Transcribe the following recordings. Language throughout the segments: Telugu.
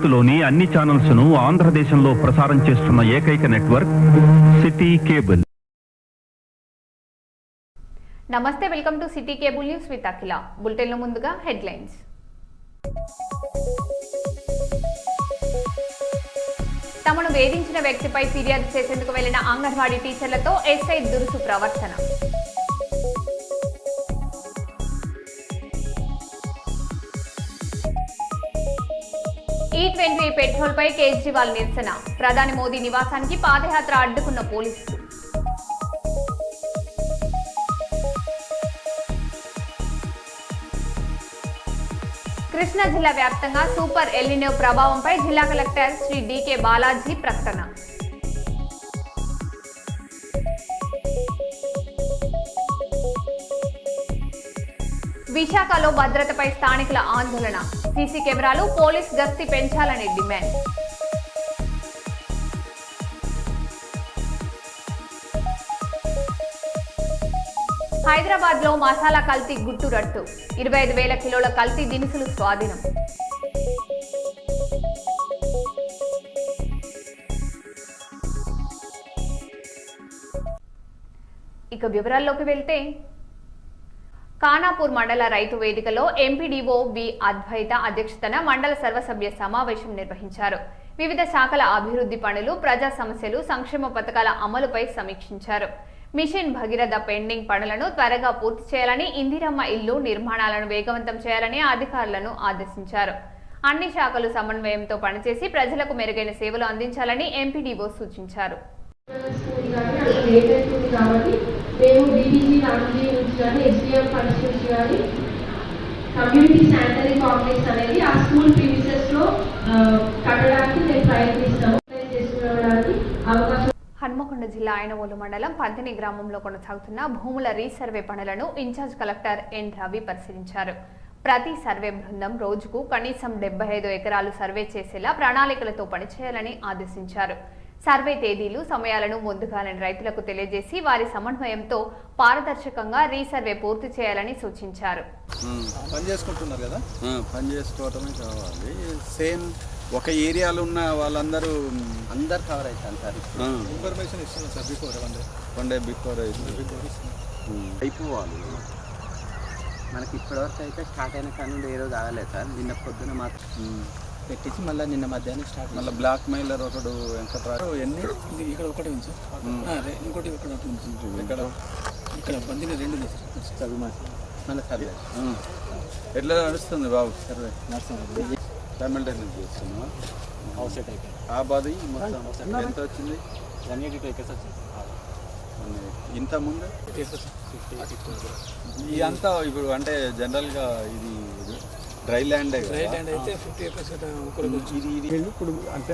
భారత్లోని అన్ని ఛానల్స్ ను ఆంధ్రదేశంలో ప్రసారం చేస్తున్న ఏకైక నెట్వర్క్ సిటీ కేబుల్. నమస్తే, welcome to city cable news with Akhila. Bulletin లో ముందుగా హెడ్లైన్స్. తమను వేధించిన వ్యక్తిపై ఫిర్యాదు చేసేందుకు వెళ్లిన అంగన్వాడీ టీచర్లతో ఎస్ఐ దురుసు ప్రవర్తన. E20 పెట్రోల్ పై కేజ్రీవాల్ నిరసన. ప్రధాని మోదీ నివాసానికి పాదయాత్ర అడ్డుకున్న పోలీసులు. కృష్ణా జిల్లా వ్యాప్తంగా సూపర్ ఎల్నినో ప్రభావంపై జిల్లా కలెక్టర్ శ్రీ డికే బాలాజీ ప్రకటన. విశాఖలో భద్రతపై స్థానికుల ఆందోళన. సీసీ కెమెరాలు, పోలీస్ గస్తీ పెంచాలని డిమాండ్. హైదరాబాద్ లో మసాలా కల్తీ గుట్టు రట్టు. 25,000 కిలోల కల్తీ దినుసులు స్వాధీనం. ఇక వివరాల్లోకి వెళ్తే, ఖానాపూర్ మండల రైతు వేదికలో ఎంపీడీఓ వి అద్వైత అధ్యక్షతన మండల సర్వసభ్య సమావేశం నిర్వహించారు. వివిధ శాఖల అభివృద్ధి పనులు, ప్రజా సమస్యలు, సంక్షేమ పథకాల అమలుపై సమీక్షించారు. మిషన్ భగీరథ పెండింగ్ పనులను త్వరగా పూర్తి చేయాలని, ఇందిరమ్మ ఇల్లు నిర్మాణాలను వేగవంతం చేయాలని అధికారులను ఆదేశించారు. అన్ని శాఖలు సమన్వయంతో పనిచేసి ప్రజలకు మెరుగైన సేవలు అందించాలని ఎంపీడీఓ సూచించారు. మేము బీబీజీ రామ్జీ నుంచి కానీ ఎస్డిఎం ఫండ్స్ నుంచి కానీ కమ్యూనిటీ శానిటరీ కాంప్లెక్స్ అనేది ఆ స్కూల్ ప్రిమిసెస్లో కట్టడానికి మేము ప్రయత్నిస్తాము. అవకాశం. హన్మకొండ జిల్లా ఆయనవోలు మండలం పంతిని గ్రామంలో కొనసాగుతున్న భూముల రీసర్వే పనులను ఇన్ఛార్జ్ కలెక్టర్ ఎన్ రవి పరిశీలించారు. ప్రతి సర్వే బృందం రోజుకు కనీసం 75 ఎకరాలు సర్వే చేసేలా ప్రణాళికలతో పనిచేయాలని ఆదేశించారు. సర్వే తేదీలు, సమయాలను ముందుగానే రైతులకు తెలియజేసి వారి సమన్వయంతో పారదర్శకంగా రీసర్వే పూర్తి చేయాలని సూచించారు. పని చేసుకుంటున్నారు కదా, పని చేసుకోవటమే కావాలి. సేమ్ ఒక ఏరియాలో ఉన్న వాళ్ళందరూ కవర్ అవుతారు సార్. ఇన్ఫర్మేషన్ ఇస్తున్నాం sir. Before one day before అయిపోవాలి. మనకి ఇప్పటివరకు అయితే స్టార్ట్ అయిన కానీ ఏ రోజు ఆగలేదు సార్. నిన్న పొద్దున మాత్రం పెట్టించి మళ్ళీ నిన్న మధ్యాహ్నం స్టార్ట్. మళ్ళీ బ్లాక్ మెయిలర్ ఒకడు వెంకట్రావు ఎన్ని ఇక్కడ ఒకటి ఉంది సార్, ఇంకోటి ఇక్కడ ఉంది. ఇక్కడ బందిని 2 చదువు మళ్ళీ సర్వే ఎట్లా నడుస్తుంది బాబు? సర్వే సైమల్టేనియస్ చేస్తున్నావా? అవుసెట్ అయిపోయింది. ఆ బాధ మొత్తం ఎంత వచ్చింది? 182 acres వచ్చింది. ఇంత ముందు ఇదంతా ఇప్పుడు అంటే జనరల్గా ఇది డ్రై ల్యాండ్ అయితే 50 acres ఇప్పుడు అంటే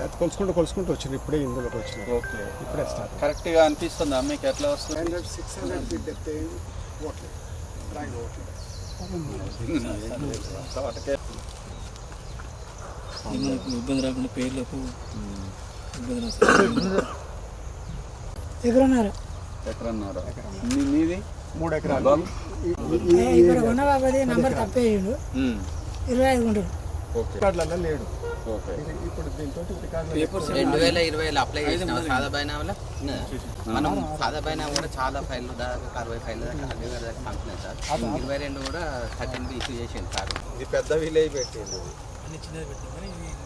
కొలుసుకుంటూ వచ్చింది. ఇప్పుడే ఇందులోకి వచ్చింది. ఓకే, ఇప్పుడే స్టార్ట్. కరెక్ట్గా అనిపిస్తుందా మీకు? ఎట్లా వస్తుంది? 600 feet depth ఇబ్బంది రాకుండా పేర్లకు ఇబ్బంది ఎకరన్నర. మీది 3 ఎకరాలు. ఇక్కడ ఉన్న బాబాది నంబర్ తప్పేయండు. 25 గుంటలు రికార్డులలో లేడు. ఇప్పుడు దీంతో 2020 అప్లై చేసిన సాదా బైనామా మనం సాదా బైనామా కూడా చాలా ఫైళ్ళు దాకా 60 ఫైళ్ళు దాకా కంపెనీ సార్. 22 కూడా 13 ఇష్యూ చేసింది సార్. ఇది పెద్ద విలేజ్ పెట్టింది.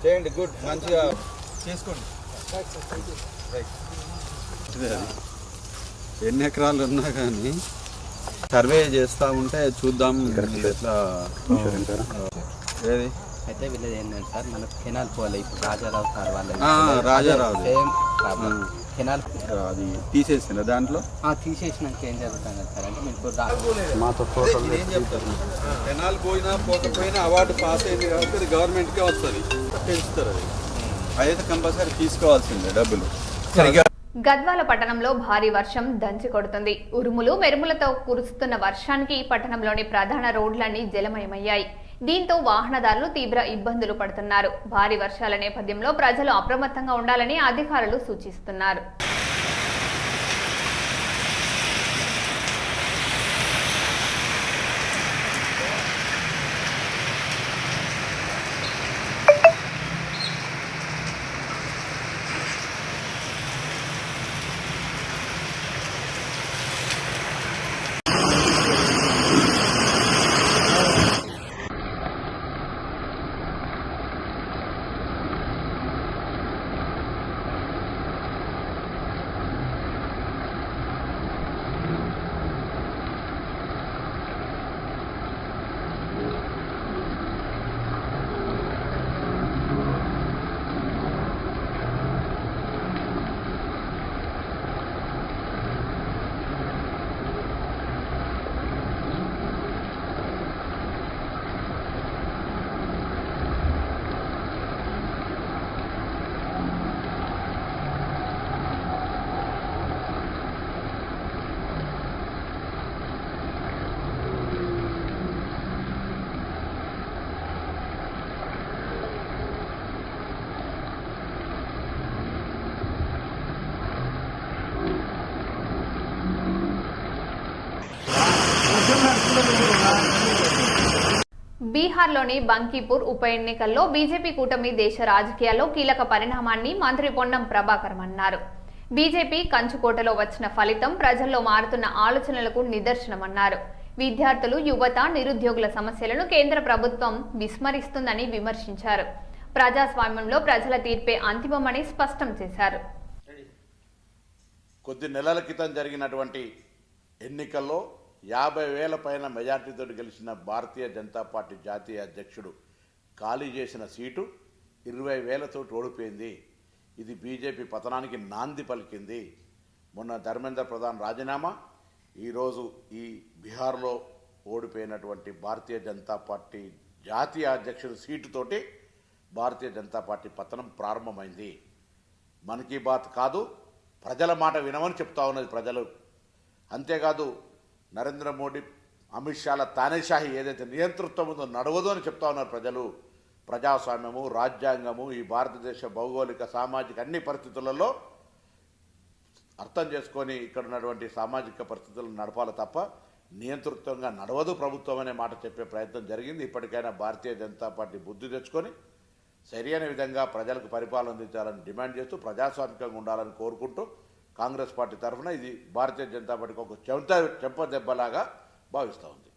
చేయండి, గుడ్, మంచిగా చేసుకోండి. ఎన్ని ఎకరాలు ఉన్నా కానీ సర్వే చేస్తూ ఉంటే చూద్దాం ఎట్లా. ఏది అయితే విలేజ్ ఏంటంటే సార్, మనకు కెనాల్ పోవాలి. ఇప్పుడు రాజారావు సార్ వాళ్ళ రాజారావు సేమ్ కెనాల్ అది తీసేసిన దాంట్లో తీసేసినాక ఏం జరుగుతుంది సార్ అంటే మీకు మాతో ఏం చెప్తారు? కెనాల్ పోయినా పోకపోయినా అవార్డు పాస్ అయింది కాబట్టి అది గవర్నమెంట్కే వస్తుంది, పెంచుతారు. అది అయితే కంపల్సరీ తీసుకోవాల్సిందే డబ్బులు. గద్వాల పట్టణంలో భారీ వర్షం దంచి కొడుతుంది. ఉరుములు మెరుములతో కురుస్తున్న వర్షానికి పట్టణంలోని ప్రధాన రోడ్లన్నీ జలమయమయ్యాయి. దీంతో వాహనదారులు తీవ్ర ఇబ్బందులు పడుతున్నారు. భారీ వర్షాల నేపథ్యంలో ప్రజలు అప్రమత్తంగా ఉండాలని అధికారులు సూచిస్తున్నారు. బీహార్లోని బంకీపూర్ ఉప ఎన్నికల్లో బీజేపీ కూటమి దేశ రాజకీయాల్లో కీలక పరిణామాన్ని మంత్రి పొన్నం ప్రభాకర్ అన్నారు. బీజేపీ కంచుకోటలో వచ్చిన ఫలితం ప్రజల్లో మారుతున్న ఆలోచనలకు నిదర్శనమన్నారు. విద్యార్థులు, యువత, నిరుద్యోగుల సమస్యలను కేంద్ర ప్రభుత్వం విస్మరిస్తుందని విమర్శించారు. ప్రజాస్వామ్యంలో ప్రజల తీర్పే అంతిమమని స్పష్టం చేశారు. కొద్ది నెలల క్రితం జరిగినటువంటి ఎన్నికల్లో 50,000 పైన మెజార్టీతో గెలిచిన భారతీయ జనతా పార్టీ జాతీయ అధ్యక్షుడు ఖాళీ చేసిన సీటు 20,000తో ఓడిపోయింది. ఇది బీజేపీ పతనానికి నాంది పలికింది. మొన్న ధర్మేంద్ర ప్రధాన్ రాజీనామా, ఈరోజు ఈ బీహార్లో ఓడిపోయినటువంటి భారతీయ జనతా పార్టీ జాతీయ అధ్యక్షుడి సీటుతోటి భారతీయ జనతా పార్టీ పతనం ప్రారంభమైంది. మన్ కీ బాత్ కాదు, ప్రజల మాట వినమని చెప్తా ఉన్నది ప్రజలు. అంతేకాదు నరేంద్ర మోడీ, అమిత్ షాల తానేషాహి ఏదైతే నియంతృత్వం ఉందో నడవదు అని చెప్తా ఉన్నారు ప్రజలు. ప్రజాస్వామ్యము, రాజ్యాంగము ఈ భారతదేశ భౌగోళిక, సామాజిక అన్ని పరిస్థితులలో అర్థం చేసుకొని ఇక్కడ ఉన్నటువంటి సామాజిక పరిస్థితులను నడపాలి తప్ప నియంతృత్వంగా నడవదు ప్రభుత్వం అనే మాట చెప్పే ప్రయత్నం జరిగింది. ఇప్పటికైనా భారతీయ జనతా పార్టీ బుద్ధి తెచ్చుకొని సరైన విధంగా ప్రజలకు పరిపాలన అందించాలని డిమాండ్ చేస్తూ ప్రజాస్వామికంగా ఉండాలని కోరుకుంటూ కాంగ్రెస్ పార్టీ తరఫున ఇది భారతీయ జనతా పార్టీకి ఒక చెంపదెబ్బలాగా భావిస్తూ ఉంది.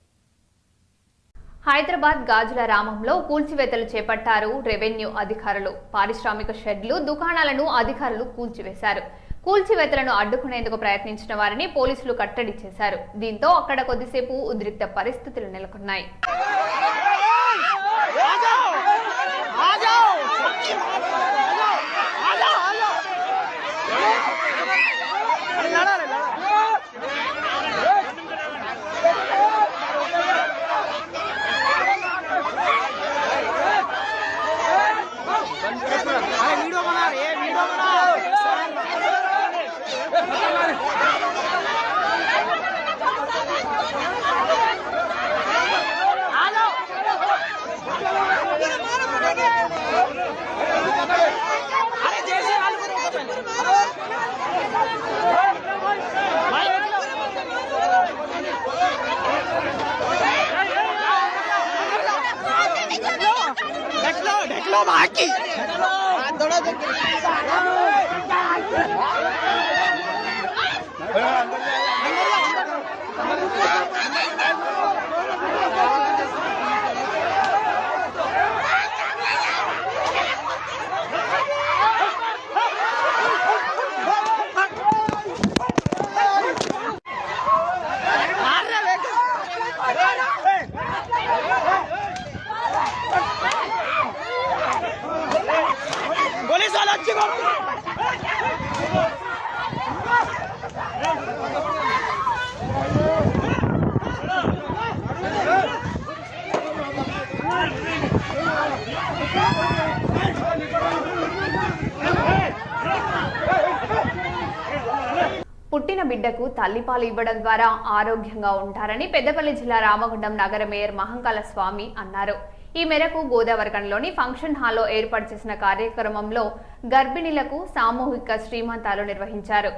హైదరాబాద్ గాజుల రామంలో కూల్చివేతలు చేపట్టారు రెవెన్యూ అధికారులు. పారిశ్రామిక షెడ్లు, దుకాణాలను అధికారులు కూల్చివేశారు. కూల్చివేతలను అడ్డుకునేందుకు ప్రయత్నించిన వారిని పోలీసులు కట్టడి చేశారు. దీంతో అక్కడ కొద్దిసేపు ఉద్రిక్త పరిస్థితులు నెలకొన్నాయి. పుట్టిన బిడ్డకు తల్లిపాలు ఇవ్వడం ద్వారా ఆరోగ్యంగా ఉంటారని పెద్దపల్లి జిల్లా రామగుండం నగర మేయర్ మహంకాళ స్వామి అన్నారు. ఈ మేరకు గోదావరిఖండ్లోని ఫంక్షన్ హాల్లో ఏర్పాటు చేసిన కార్యక్రమంలో గర్భిణీలకు సామూహిక శ్రీమంతాలు నిర్వహించారు.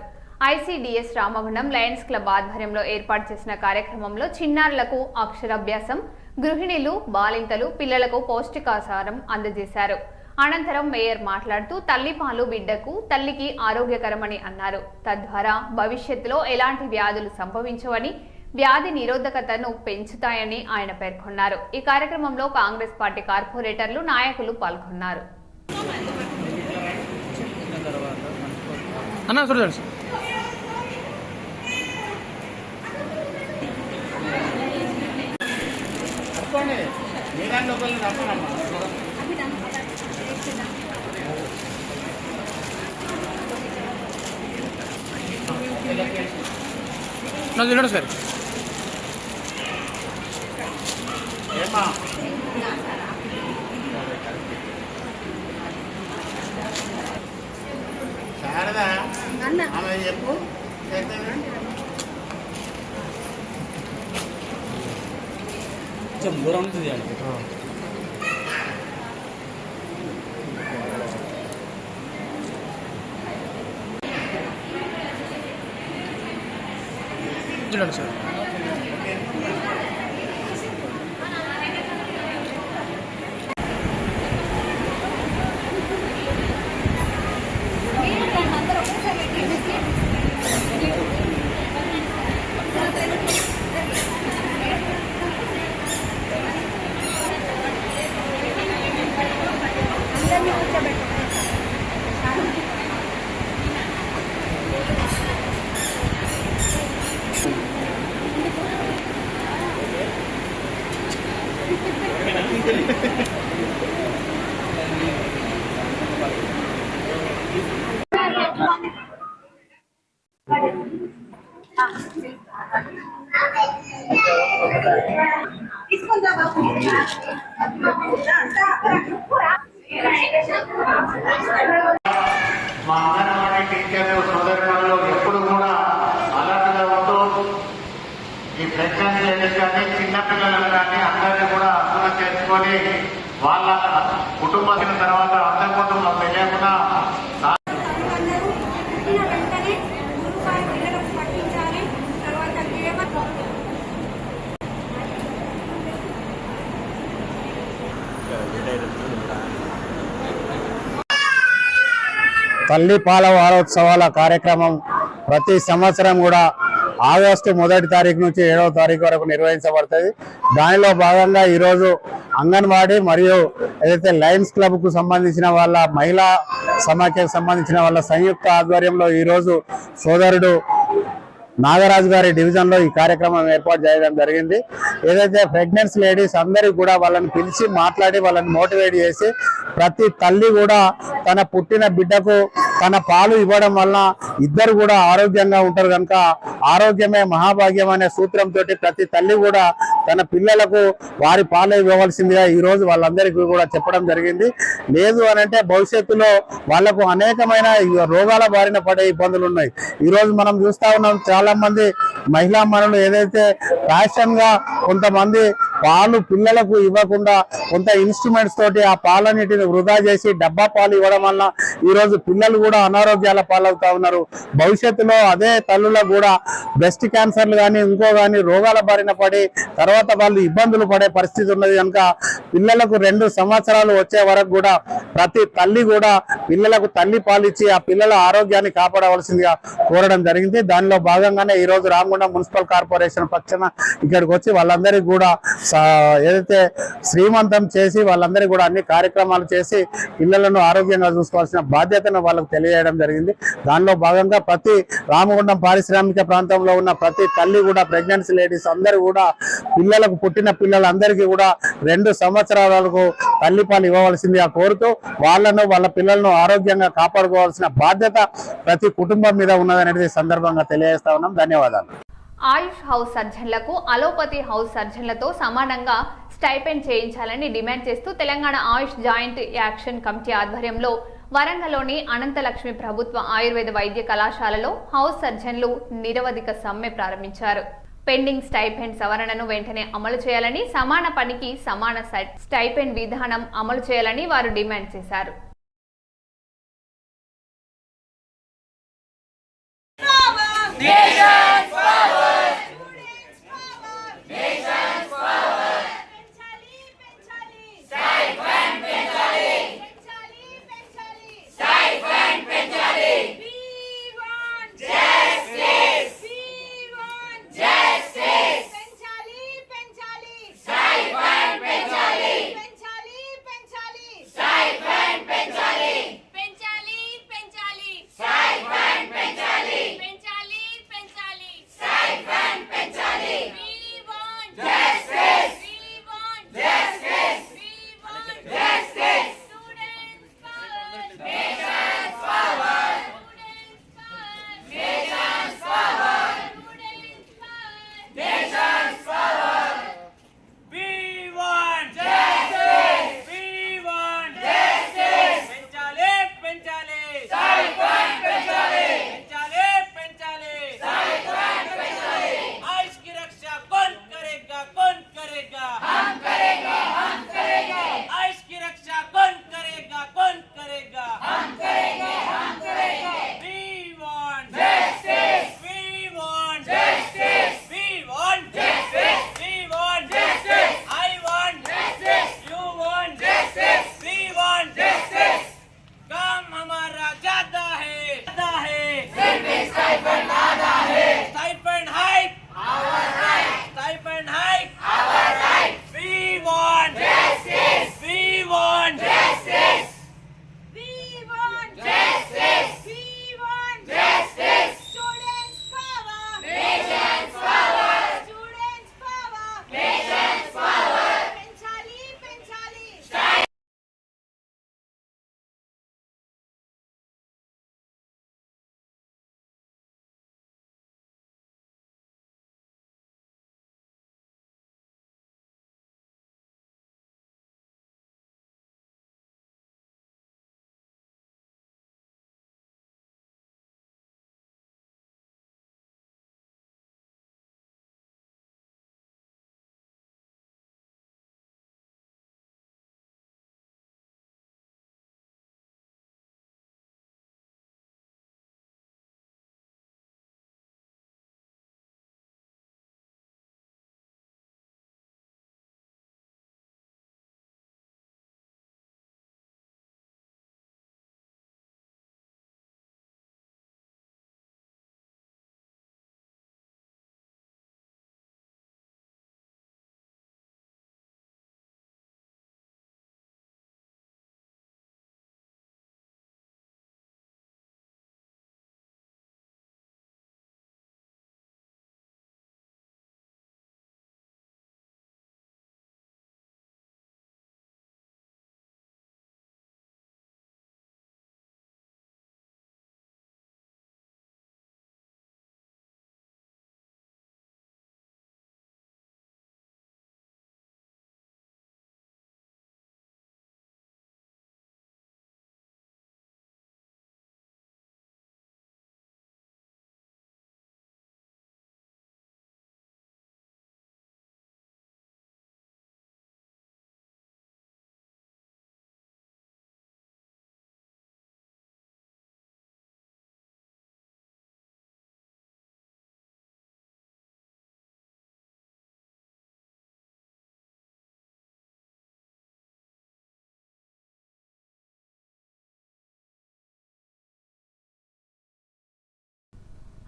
ఐసీడీఎస్ రామగుండం లయన్స్ క్లబ్ ఆధ్వర్యంలో ఏర్పాటు చేసిన కార్యక్రమంలో చిన్నారులకు అక్షరాభ్యాసం, గృహిణీలు, బాలింతలు, పిల్లలకు పౌష్టికాహారం అందజేశారు. అనంతరం మేయర్ మాట్లాడుతూ తల్లిపాలు బిడ్డకు, తల్లికి ఆరోగ్యకరమని అన్నారు. తద్వారా భవిష్యత్తులో ఎలాంటి వ్యాధులు సంభవించవని, వ్యాధి నిరోధకతను పెంచుతాయని ఆయన పేర్కొన్నారు. ఈ కార్యక్రమంలో కాంగ్రెస్ పార్టీ కార్పొరేటర్లు, నాయకులు పాల్గొన్నారు. సార్ శారదా ఆమె చెప్పు కొంచెం దూరం నుంచి తీయండి. చూడండి సార్. మా అంగన్వాడీ టీచర్లు సోదరులు ఎప్పుడు కూడా అలర్ట్గా ఉంటూ ఈ ప్రెగ్నెన్సీ లేడీస్ కానీ చిన్నపిల్లలను కానీ అందరినీ కూడా అర్థం చేసుకొని వాళ్ళ కుటుంబం తర్వాత అందరి కుటుంబం తెలియకుండా తల్లి పాల వారోత్సవాల కార్యక్రమం ప్రతి సంవత్సరం కూడా ఆగస్టు 1వ తారీఖు నుంచి 7వ తారీఖు వరకు నిర్వహించబడుతుంది. దానిలో భాగంగా ఈరోజు అంగన్వాడీ మరియు ఏదైతే లయన్స్ క్లబ్కు సంబంధించిన వాళ్ళ మహిళా సమాఖ్యకు సంబంధించిన వాళ్ళ సంయుక్త ఆధ్వర్యంలో ఈరోజు సోదరుడు నాగరాజు గారి డివిజన్లో ఈ కార్యక్రమం ఏర్పాటు చేయడం జరిగింది. ఏదైతే ప్రెగ్నెన్సీ లేడీస్ అందరికీ కూడా వాళ్ళని పిలిచి మాట్లాడి వాళ్ళని మోటివేట్ చేసి ప్రతి తల్లి కూడా తన పుట్టిన బిడ్డకు తన పాలు ఇవ్వడం వలన ఇద్దరు కూడా ఆరోగ్యంగా ఉంటారు కనుక ఆరోగ్యమే మహాభాగ్యం అనే సూత్రంతో ప్రతి తల్లి కూడా తన పిల్లలకు వారి పాలు ఇవ్వవలసిందిగా ఈరోజు వాళ్ళందరికీ కూడా చెప్పడం జరిగింది. లేదు అనంటే భవిష్యత్తులో వాళ్లకు అనేకమైన రోగాల బారిన పడే ఇబ్బందులు ఉన్నాయి. ఈరోజు మనం చూస్తా ఉన్నాం చాలా మంది మహిళా మనులు ఏదైతే ఫ్యాషన్ గా కొంతమంది పాలు పిల్లలకు ఇవ్వకుండా కొంత ఇన్స్ట్రుమెంట్స్ తోటి ఆ పాలన్నిటిని వృధా చేసి డబ్బా పాలు ఇవ్వడం వల్ల ఈరోజు పిల్లలు కూడా అనారోగ్యాల పాలవుతా ఉన్నారు. భవిష్యత్తులో అదే తల్లులకు కూడా బ్రెస్ట్ క్యాన్సర్లు కానీ ఇంకో కానీ రోగాల బారిన పడి తర్వాత వాళ్ళు ఇబ్బందులు పడే పరిస్థితి ఉన్నది కనుక పిల్లలకు 2 సంవత్సరాలు వచ్చే వరకు కూడా ప్రతి తల్లి కూడా పిల్లలకు తల్లి పాలిచ్చి ఆ పిల్లల ఆరోగ్యాన్ని కాపాడవలసిందిగా కోరడం జరిగింది. దానిలో భాగంగానే ఈరోజు రామగుండం మున్సిపల్ కార్పొరేషన్ పక్షాన ఇక్కడికి వచ్చి వాళ్ళందరికీ కూడా ఏదైతే శ్రీమంతం చేసి వాళ్ళందరికీ కూడా అన్ని కార్యక్రమాలు చేసి పిల్లలను ఆరోగ్యంగా చూసుకోవాల్సిన బాధ్యతను వాళ్ళకు తెలియజేయడం జరిగింది. దానిలో భాగంగా ప్రతి రామగుండం పారిశ్రామిక ప్రాంతంలో ఉన్న ప్రతి తల్లి కూడా ప్రెగ్నెన్సీ లేడీస్ అందరూ కూడా పిల్లలకు పుట్టిన పిల్లలందరికీ కూడా 2 సంవత్సరాలకు తల్లిపాలు ఇవ్వవలసిందిగా కోరుతూ వాళ్ళను వాళ్ళ పిల్లలను ఆరోగ్యంగా కాపాడుకోవాల్సిన బాధ్యత ప్రతి కుటుంబం మీద ఉన్నదనేది సందర్భంగా తెలియజేస్తా ఉన్నాం. ధన్యవాదాలు. ఆయుష్ హౌస్ సర్జన్లకు అలోపతి హౌస్ సర్జన్లతో సమానంగా స్టైపెండ్ చేయించాలని డిమాండ్ చేస్తూ తెలంగాణ ఆయుష్ జాయింట్ యాక్షన్ కమిటీ ఆధ్వర్యంలో వరంగల్లోని అనంతలక్ష్మి ప్రభుత్వ ఆయుర్వేద వైద్య కళాశాలలో హౌస్ సర్జన్లు నిరవధిక సమ్మె ప్రారంభించారు. పెండింగ్ స్టైపెండ్ సవరణను వెంటనే అమలు చేయాలని, సమాన పనికి సమాన స్టైపెండ్ విధానం అమలు చేయాలని వారు డిమాండ్ చేశారు.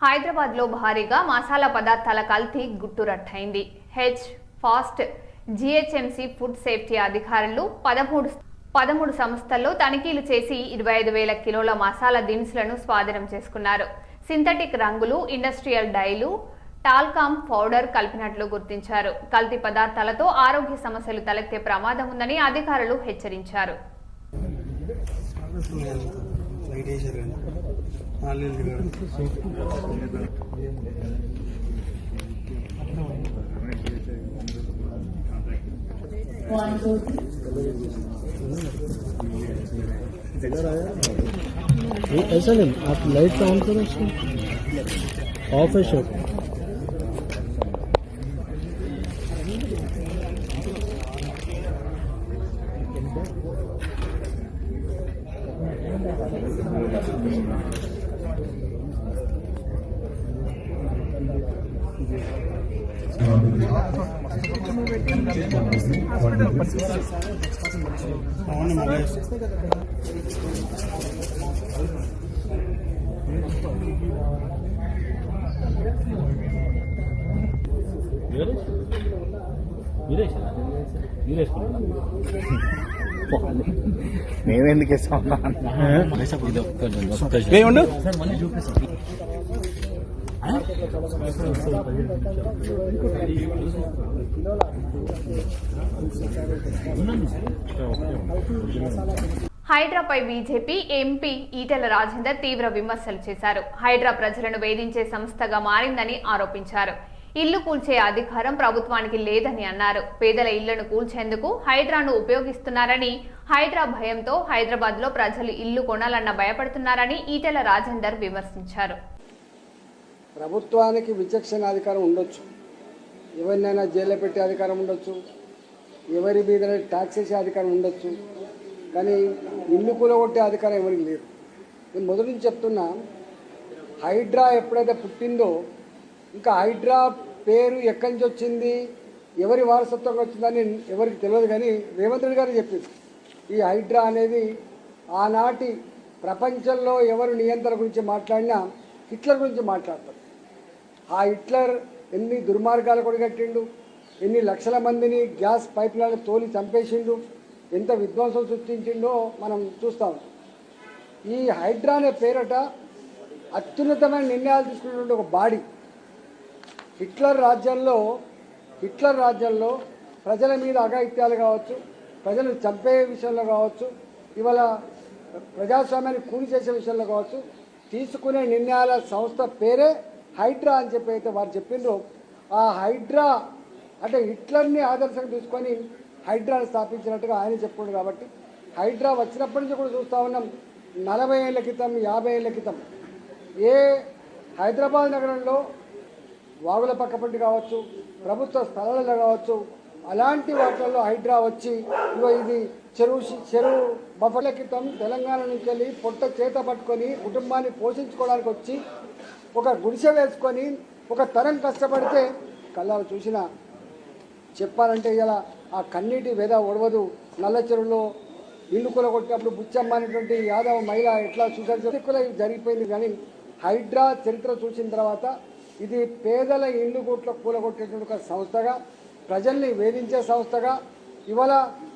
హైదరాబాద్లో భారీగా మసాలా పదార్థాల కల్తీ గుట్టురట్టయింది. ఫాస్ట్ జీహెచ్ఎంసీ ఫుడ్ సేఫ్టీ అధికారులు 13 సంస్థల్లో తనిఖీలు చేసి 25,000 కిలోల మసాలా దినుసులను స్వాధీనం చేసుకున్నారు. సింథటిక్ రంగులు, ఇండస్ట్రియల్ డైలు, టాల్కామ్ పౌడర్ కలిపినట్లు గుర్తించారు. కల్తీ పదార్థాలతో ఆరోగ్య సమస్యలు తలెత్తే ప్రమాదం ఉందని అధికారులు హెచ్చరించారు. ऐसा नहीं, आप लाइट ऑन करो, ऑफ है शॉप. మేమెందుకు ఇస్తాం హైడ్రాపై బీజేపీ ఎంపీ ఈటెల రాజేందర్ తీవ్ర విమర్శలు చేశారు. హైడ్రా ప్రజలను వేధించే సంస్థగా మారిందని ఆరోపించారు. ఇల్లు కూల్చే అధికారం ప్రభుత్వానికి లేదని అన్నారు. పేదల ఇళ్లను కూల్చేందుకు హైడ్రాను ఉపయోగిస్తున్నారని, హైడ్రా భయంతో హైదరాబాద్లో ప్రజలు ఇల్లు కొనాలన్న భయపడుతున్నారని ఈటెల రాజేందర్ విమర్శించారు. ప్రభుత్వానికి విచక్షణ అధికారం ఉండొచ్చు, ఎవరినైనా జైల్లో పెట్టే అధికారం ఉండొచ్చు, ఎవరి మీద ట్యాక్స్ వేసే అధికారం ఉండొచ్చు, కానీ ఇల్లు కూలగొట్టే అధికారం ఎవరికి లేదు. నేను మొదటి నుంచి చెప్తున్నా, హైడ్రా ఎప్పుడైతే పుట్టిందో ఇంకా హైడ్రా పేరు ఎక్కడి నుంచి వచ్చింది, ఎవరి వారసత్వంగా వచ్చిందని ఎవరికి తెలియదు, కానీ రేవంత్ రెడ్డి గారు చెప్పింది. ఈ హైడ్రా అనేది ఆనాటి ప్రపంచంలో ఎవరు నియంత్రణ గురించి మాట్లాడినా హిట్లర్ గురించి మాట్లాడతారు. ఆ హిట్లర్ ఎన్ని దుర్మార్గాలు కొడిగట్టిండు, ఎన్ని లక్షల మందిని గ్యాస్ పైప్లను తోలి చంపేసిండు, ఎంత విధ్వంసం సృష్టించిండో మనం చూస్తాం. ఈ హైడ్రా అనే పేరట అత్యున్నతమైన నిర్ణయాలు తీసుకున్నటువంటి ఒక బాడీ. హిట్లర్ రాజ్యంలో ప్రజల మీద అఘాయిత్యాలు కావచ్చు, ప్రజలను చంపే విషయంలో కావచ్చు, ఇవాళ ప్రజాస్వామ్యాన్ని కూలి చేసే విషయంలో కావచ్చు, తీసుకునే నిర్ణయాల సంస్థ పేరే హైడ్రా అని చెప్పి అయితే వారు చెప్పిండ్రో, ఆ హైడ్రా అంటే హిట్లర్ని ఆదర్శంగా తీసుకొని హైడ్రాను స్థాపించినట్టుగా ఆయన చెప్పుకుండు. కాబట్టి హైడ్రా వచ్చినప్పటి నుంచి కూడా చూస్తూ ఉన్నాం. 40 ఏళ్ల క్రితం, 50 ఏళ్ల క్రితం ఏ హైదరాబాద్ నగరంలో వాగుల పక్కపట్టి కావచ్చు, ప్రభుత్వ స్థలాలలో కావచ్చు, అలాంటి వాటిల్లో హైడ్రా వచ్చి ఇది చెరువు బఫర్ల క్రితం తెలంగాణ నుంచి వెళ్ళి పొట్ట చేత పట్టుకొని కుటుంబాన్ని పోషించుకోవడానికి వచ్చి ఒక గుడిసె వేసుకొని ఒక తరం కష్టపడితే కళ్ళాలు చూసిన చెప్పాలంటే ఇలా ఆ కన్నీటి వెద ఒడవదు. నల్ల చెరువులో ఇల్లు కూలగొట్టినప్పుడు బుచ్చమ్మ అనేటువంటి యాదవ మహిళ ఎట్లా చూసారు జరిగిపోయింది. కానీ హైడ్రా చరిత్ర చూసిన తర్వాత ఇది పేదల ఇల్లు కూలగొట్టేటువంటి ఒక సంస్థగా, ప్రజల్ని వేధించే సంస్థగా, ఇవాళ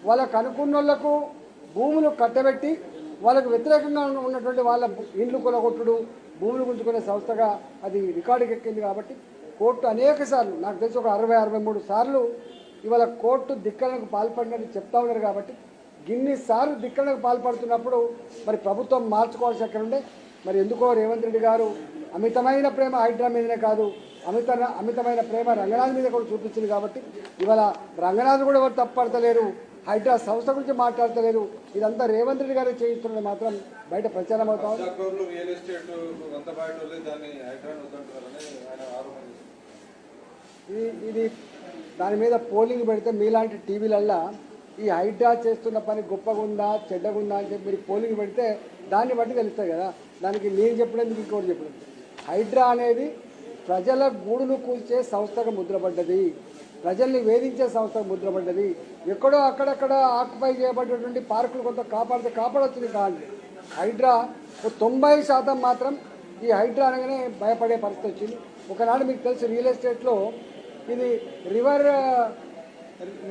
వాళ్ళకు అనుకున్న వాళ్లకు భూములు కట్టబెట్టి వాళ్ళకు వ్యతిరేకంగా ఉన్నటువంటి వాళ్ళ ఇండ్లు కూలగొట్టుడు, భూములు గుంజుకునే సంస్థగా అది రికార్డుకి ఎక్కింది. కాబట్టి కోర్టు అనేక సార్లు, నాకు తెలిసి ఒక 60-63 సార్లు ఇవాళ కోర్టు ధిక్కరణకు పాల్పడినట్టు చెప్తా ఉన్నారు. కాబట్టి గిన్నిసార్లు ధిక్కరణకు పాల్పడుతున్నప్పుడు మరి ప్రభుత్వం మార్చుకోవాల్సి ఎక్కడ ఉండే. మరి ఎందుకో రేవంత్ రెడ్డి గారు అమితమైన ప్రేమ హైడ్రా మీదనే కాదు, అమితమైన ప్రేమ రంగనాథ్ మీద కూడా చూపించింది. కాబట్టి ఇవాళ రంగనాథ్ కూడా ఎవరు తప్పడతలేరు, హైడ్రా సంస్థ గురించి మాట్లాడతలేరు. ఇదంతా రేవంత్ రెడ్డి గారు చేయిస్తున్నది మాత్రం బయట ప్రచారం అవుతా ఉంది. ఇది దాని మీద పోలింగ్ పెడితే మీలాంటి టీవీలల్లా ఈ హైడ్రా చేస్తున్న పని గొప్పగా ఉందా చెడ్డగా ఉందా అని చెప్పి మీరు పోలింగ్ పెడితే దాన్ని బట్టి తెలుస్తాయి కదా. దానికి నేను చెప్పడానికి ఇంకోటి చెప్పడం, హైడ్రా అనేది ప్రజల గూడును కూల్చే సంస్థగా ముద్రపడ్డది, ప్రజల్ని వేధించే సంస్థగా ముద్రపడ్డది. ఎక్కడో అక్కడక్కడ ఆక్యుపై చేయబడినటువంటి పార్కులు కొంత కాపాడొచ్చింది కాదు. హైడ్రా 90% మాత్రం ఈ హైడ్రా అనగానే భయపడే పరిస్థితి వచ్చింది. ఒకనాడు మీకు తెలుసు రియల్ ఎస్టేట్లో ఇది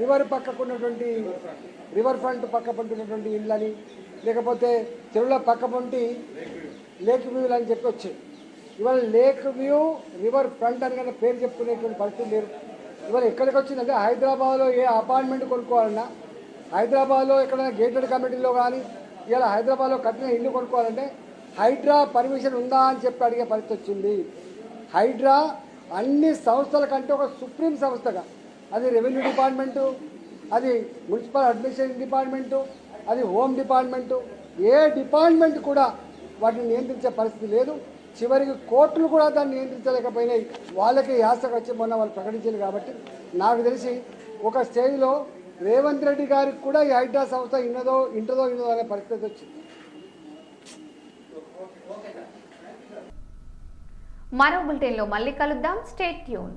రివర్ పక్కకున్నటువంటి రివర్ ఫ్రంట్ పక్క పంటున్నటువంటి ఇళ్ళని, లేకపోతే చెరువుల పక్క పంటి లేక్ వ్యూలు అని చెప్పి వచ్చాయి. ఇవాళ లేక్ వ్యూ రివర్ ఫ్రంట్ అని కన్నా పేరు చెప్పుకునేటువంటి పరిస్థితి లేరు. ఇవాళ ఎక్కడికి వచ్చిందంటే హైదరాబాద్లో ఏ అపార్ట్మెంట్ కొనుక్కోవాలన్నా, హైదరాబాద్లో ఎక్కడైనా గేటెడ్ కమ్యూనిటీలో కానీ ఇవాళ హైదరాబాద్లో కట్టిన ఇల్లు కొనుక్కోవాలంటే హైడ్రా పర్మిషన్ ఉందా అని చెప్పి అడిగే పరిస్థితి వచ్చింది. హైడ్రా అన్ని సంస్థల కంటే ఒక సుప్రీం సంస్థగా, అది రెవెన్యూ డిపార్ట్మెంటు, అది మున్సిపల్ అడ్మినిస్ట్రేషన్ డిపార్ట్మెంటు, అది హోమ్ డిపార్ట్మెంటు, ఏ డిపార్ట్మెంట్ కూడా వాటిని నియంత్రించే పరిస్థితి లేదు. చివరికి కోర్టులు కూడా దాన్ని నియంత్రించలేకపోయినాయి. వాళ్ళకి యాసకు వచ్చి మొన్న వాళ్ళు ప్రకటించారు. కాబట్టి నాకు తెలిసి ఒక స్టేజ్లో రేవంత్ రెడ్డి గారికి కూడా ఈ హైడ్రా సంస్థ ఇంటదో అనే పరిస్థితి వచ్చింది. మరో బులెటిన్లో మళ్ళీ కలుద్దాం. Stay tune.